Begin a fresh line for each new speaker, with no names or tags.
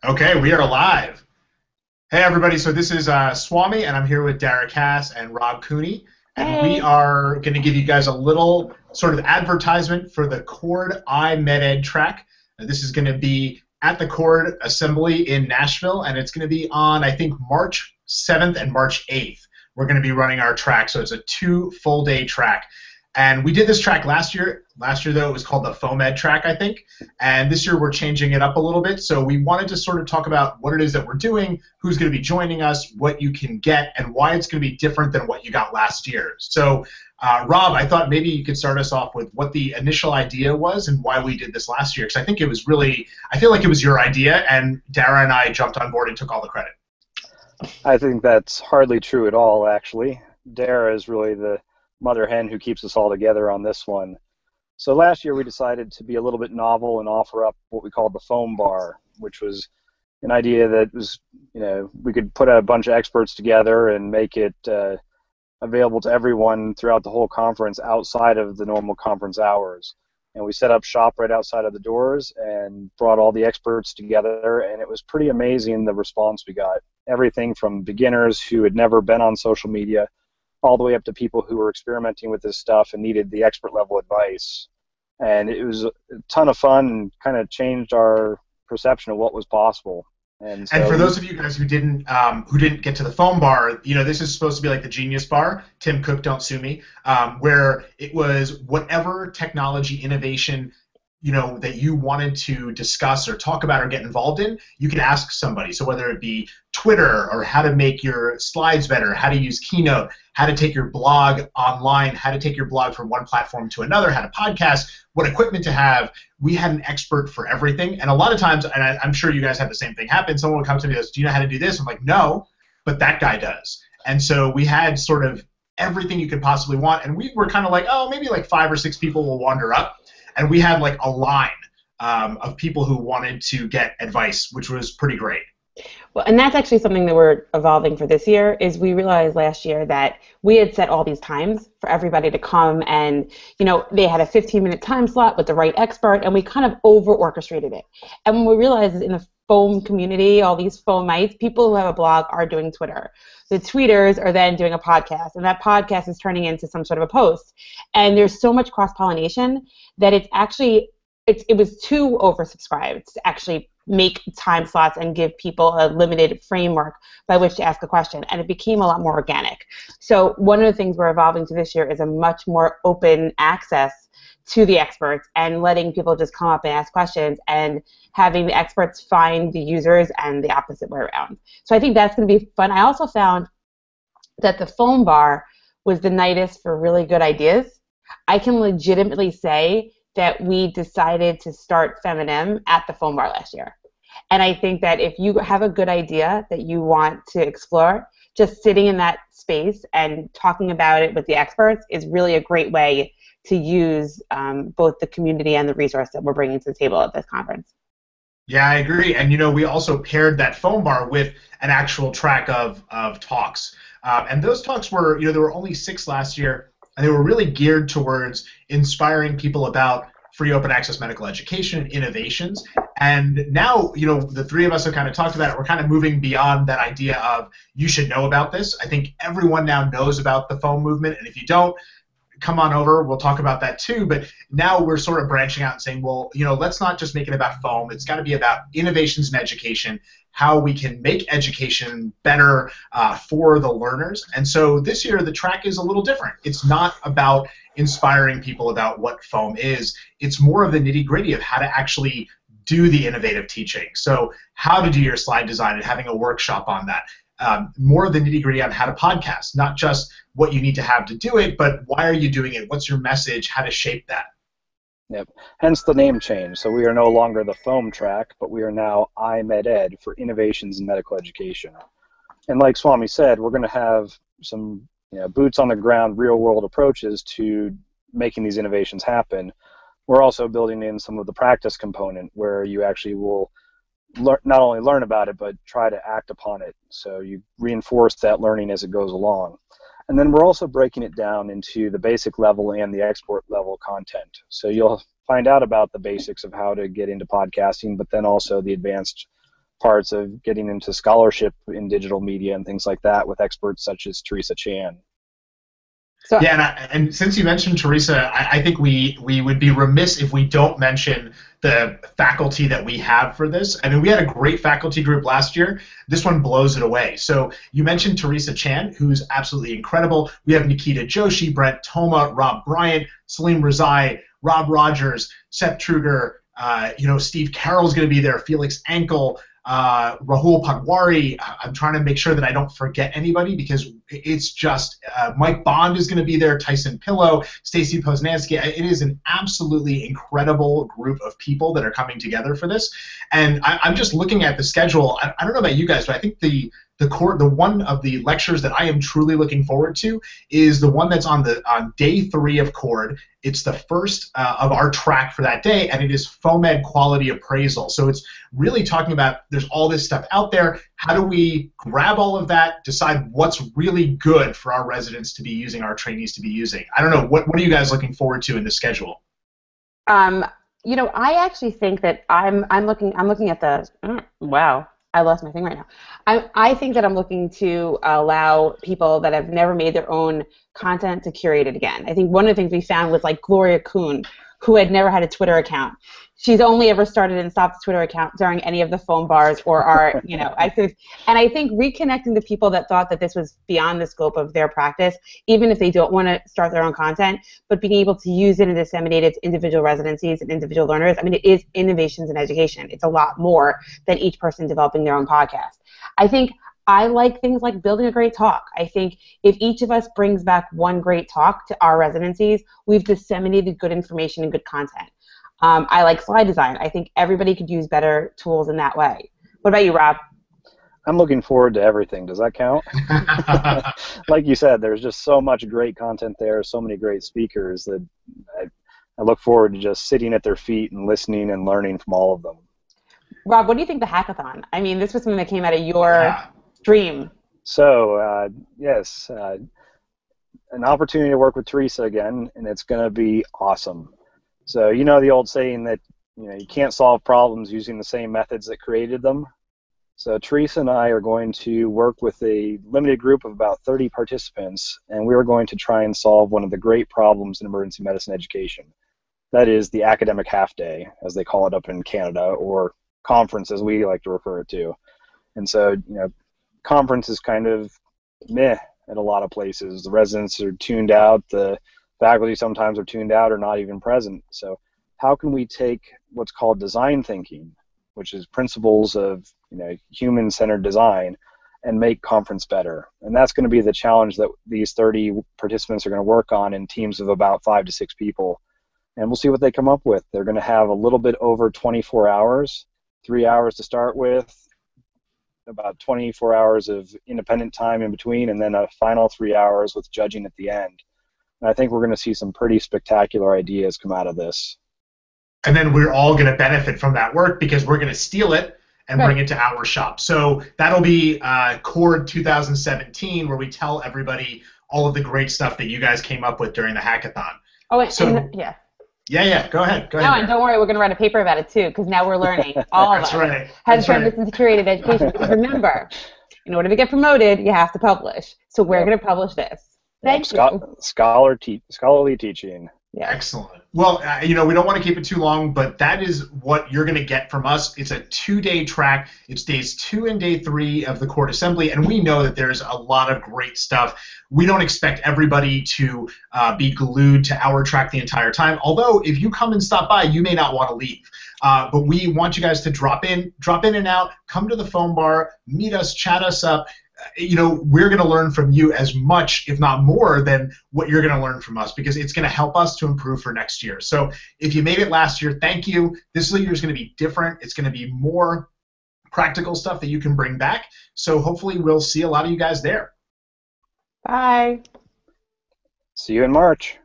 Okay, we are live. Hey, everybody. So this is Swami, and I'm here with Derek Hass and Rob Cooney. And we
Hey.
are going to give you guys a little sort of advertisement for the Chord iMedEd track. This is going to be at the Chord Assembly in Nashville, and it's going to be on, I think, March 7th and March 8th. We're going to be running our track, so it's a 2 full-day track. And we did this track last year. Last year, though, it was called the FOAMed track, I think. And this year, we're changing it up a little bit. So we wanted to sort of talk about what it is that we're doing, who's going to be joining us, what you can get, and why it's going to be different than what you got last year. So, Rob, I thought maybe you could start us off with what the initial idea was and why we did this last year. Because I think it was really, I feel like it was your idea, and Dara and I jumped on board and took all the credit.
I think that's hardly true at all, actually. Dara is really the mother hen who keeps us all together on this one. So last year we decided to be a little bit novel and offer up what we called the foam bar, which was an idea that was, we could put a bunch of experts together and make it available to everyone throughout the whole conference outside of the normal conference hours. And we set up shop right outside of the doors and brought all the experts together, and it was pretty amazing the response we got. Everything from beginners who had never been on social media all the way up to people who were experimenting with this stuff and needed the expert level advice. And it was a ton of fun and kind of changed our perception of what was possible.
And for those of you guys who didn't get to the foam bar, this is supposed to be like the Genius Bar. Tim Cook, don't sue me. Where it was whatever technology innovation that you wanted to discuss or talk about or get involved in, you could ask somebody. So whether it be Twitter or how to make your slides better, how to use Keynote, how to take your blog online, how to take your blog from one platform to another, how to podcast, what equipment to have, we had an expert for everything. And a lot of times, and I'm sure you guys had the same thing happen, someone would come to me and goes, do you know how to do this? I'm like, no, but that guy does. And so we had sort of everything you could possibly want. And we were kind of like, oh, maybe like 5 or 6 people will wander up. And we had like a line of people who wanted to get advice, which was pretty great.
Well, and that's actually something that we're evolving for this year, is we realized last year that we had set all these times for everybody to come, and they had a 15-minute time slot with the right expert, and we kind of over-orchestrated it. And when we realized is in the foam community, all these foamites, people who have a blog are doing Twitter. The tweeters are then doing a podcast, and that podcast is turning into some sort of a post. And there's so much cross-pollination that it's actually, it was too oversubscribed to actually make time slots and give people a limited framework by which to ask a question, and it became a lot more organic. So one of the things we're evolving to this year is a much more open access to the experts and letting people just come up and ask questions and having the experts find the users and the opposite way around. So I think that's going to be fun. I also found that the foam bar was the nicest for really good ideas. I can legitimately say that we decided to start Feminem at the foam bar last year. And I think that if you have a good idea that you want to explore, just sitting in that space and talking about it with the experts is really a great way to use both the community and the resource that we're bringing to the table at this conference.
Yeah, I agree. And, we also paired that foam bar with an actual track of talks. And those talks were, there were only 6 last year, and they were really geared towards inspiring people about free open access medical education and innovations. And now, the 3 of us have kind of talked about it. We're kind of moving beyond that idea of you should know about this. I think everyone now knows about the foam movement, and if you don't, come on over, we'll talk about that too. But now we're sort of branching out and saying, well, let's not just make it about foam. It's got to be about innovations in education, how we can make education better for the learners. And so this year the track is a little different. It's not about inspiring people about what foam is. It's more of the nitty-gritty of how to actually do the innovative teaching. So how to do your slide design and having a workshop on that. More of the nitty-gritty on how to podcast, not just what you need to have to do it, but why are you doing it? What's your message? How to shape that.
Yep. Hence the name change. So we are no longer the foam track, but we are now iMedEd for Innovations in Medical Education. And like Swami said, we're going to have some boots on the ground, real-world approaches to making these innovations happen. We're also building in some of the practice component where you actually will not only learn about it, but try to act upon it. So you reinforce that learning as it goes along. And then we're also breaking it down into the basic level and the expert level content. So you'll find out about the basics of how to get into podcasting, but then also the advanced parts of getting into scholarship in digital media and things like that with experts such as Teresa Chan.
So,
yeah, and since you mentioned Teresa, I think we would be remiss if we don't mention the faculty that we have for this. I mean, we had a great faculty group last year. This one blows it away. So you mentioned Teresa Chan, who's absolutely incredible. We have Nikita Joshi, Brent Thoma, Rob Bryant, Salim Razai, Rob Rogers, Seth Truger, Steve Carroll's going to be there, Felix Ankel, Rahul Patwari. I'm trying to make sure that I don't forget anybody because it's just Mike Bond is going to be there, Tyson Pillow, Stacy Poznansky. It is an absolutely incredible group of people that are coming together for this. And I'm just looking at the schedule. I don't know about you guys, but I think the one of the lectures that I am truly looking forward to is the one that's on day 3 of Cord. It's the first of our track for that day, and it is FOAMed quality appraisal. So it's really talking about there's all this stuff out there. How do we grab all of that, decide what's really good for our residents to be using, our trainees to be using? I don't know. What are you guys looking forward to in the schedule?
I actually think that I'm looking at the wow. I lost my thing right now. I think that I'm looking to allow people that have never made their own content to curate it again. I think one of the things we found was like Gloria Kuhn, who had never had a Twitter account. She's only ever started and stopped a Twitter account during any of the foam bars or our, activities. And I think reconnecting the people that thought that this was beyond the scope of their practice, even if they don't want to start their own content, but being able to use it and disseminate it to individual residencies and individual learners. I mean, it is innovations in education. It's a lot more than each person developing their own podcast. I think I like things like building a great talk. I think if each of us brings back one great talk to our residencies, we've disseminated good information and good content. I like slide design. I think everybody could use better tools in that way. What about you, Rob?
I'm looking forward to everything. Does that count? Like you said, there's just so much great content there, so many great speakers that I look forward to just sitting at their feet and listening and learning from all of them.
Rob, what do you think of the hackathon? I mean, this was something that came out of your dream.
So, yes, an opportunity to work with Teresa again, and it's going to be awesome. So you know the old saying that you can't solve problems using the same methods that created them. So Teresa and I are going to work with a limited group of about 30 participants, and we're going to try and solve one of the great problems in emergency medicine education. That is the academic half day, as they call it up in Canada, or conference as we like to refer it to. And so conference is kind of meh at a lot of places. The residents are tuned out, the faculty sometimes are tuned out or not even present. So how can we take what's called design thinking, which is principles of human-centered design, and make conference better? And that's going to be the challenge that these 30 participants are going to work on in teams of about 5 to 6 people. And we'll see what they come up with. They're going to have a little bit over 24 hours, 3 hours to start with, about 24 hours of independent time in between, and then a final 3 hours with judging at the end. And I think we're going to see some pretty spectacular ideas come out of this.
And then we're all going to benefit from that work because we're going to steal it and bring it to our shop. So that'll be Cord 2017, where we tell everybody all of the great stuff that you guys came up with during the hackathon.
Oh, wait,
yeah. Yeah, go ahead.
No, and don't worry, we're going to write a paper about it too, because now we're learning, all of us, how to turn this into curated education. Because remember, in order to get promoted, you have to publish. So we're going to publish this. Thank you.
Scholarly teaching.
Yeah.
Excellent. Well, we don't want to keep it too long, but that is what you're going to get from us. It's a 2-day track. It's days 2 and day 3 of the Cord Assembly, and we know that there's a lot of great stuff. We don't expect everybody to be glued to our track the entire time, although if you come and stop by, you may not want to leave. But we want you guys to drop in and out, come to the foam bar, meet us, chat us up. We're going to learn from you as much, if not more, than what you're going to learn from us, because it's going to help us to improve for next year. So if you made it last year, thank you. This year is going to be different. It's going to be more practical stuff that you can bring back. So hopefully we'll see a lot of you guys there.
Bye.
See you in March.